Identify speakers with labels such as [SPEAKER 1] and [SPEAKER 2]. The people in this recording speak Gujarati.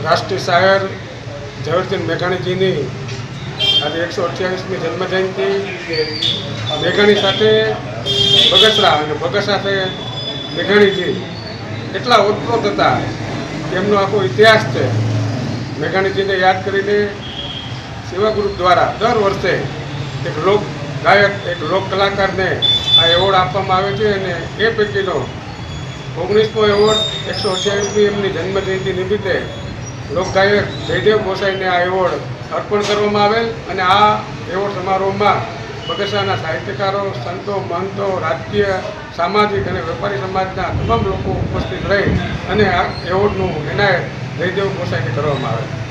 [SPEAKER 1] રાષ્ટ્રીય શાયર ઝવેરચંદ મેઘાણીજીની આજે 128મી જન્મજયંતિ મેઘાણી સાથે બગસરા અને બગસરા સાથે મેઘાણીજી એટલા ઓતપ્રોત હતા કે એમનો આખો ઇતિહાસ છે. મેઘાણીજીને યાદ કરીને સેવા ગ્રુપ દ્વારા દર વર્ષે એક લોક ગાયક એક લોક કલાકારને આ એવોર્ડ આપવામાં આવે છે અને એ પૈકીનો 19મો એવોર્ડ 128મી એમની જન્મજયંતિ નિમિત્તે લોકગાયક જયદેવ ગોસાઈને આ એવોર્ડ અર્પણ કરવામાં આવેલ અને આ એવોર્ડ સમારોહમાં બગસરાના સાહિત્યકારો, સંતો, મહંતો, રાજકીય, સામાજિક અને વેપારી સમાજના તમામ લોકો ઉપસ્થિત રહી અને આ એવોર્ડનું એનાયત જયદેવ ગોસાઈને કરવામાં આવે.